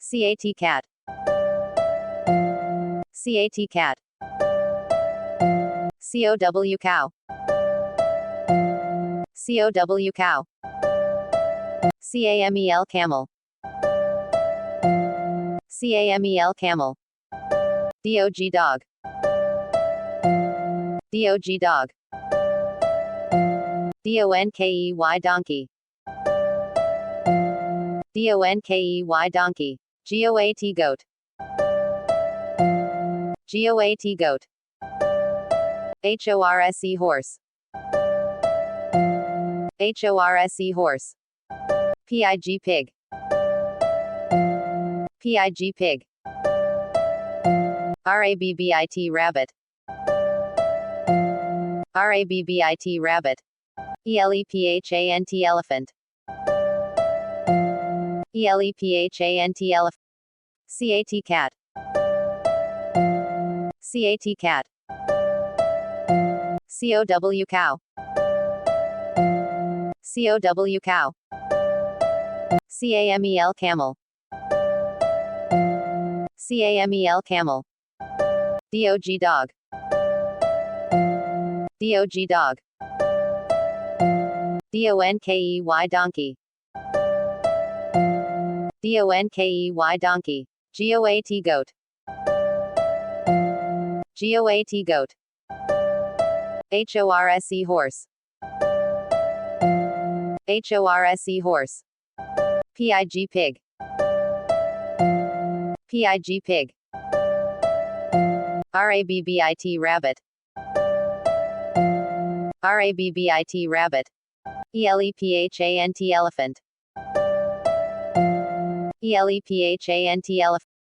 CAT cat. CAT cat. COW cow. COW cow. CAMEL camel. CAMEL camel. DOG dog. DOG dog. DONKEY donkey. DONKEY donkey. GOAT goat. GOAT goat. HORSE horse. HORSE horse. PIG pig. PIG pig. RABBIT rabbit. RABBIT rabbit. ELEPHANT elephant. ELEPHANT elephant. CAT cat. CAT cat. COW cow. COW cow. CAMEL camel. CAMEL camel. DOG dog. DOG dog. DONKEY donkey. DONKEY donkey. GOAT goat. GOAT goat. HORSE horse. HORSE horse. PIG pig. PIG pig. RABBIT rabbit. RABBIT rabbit. ELEPHANT elephant. ELEPHANT elephant.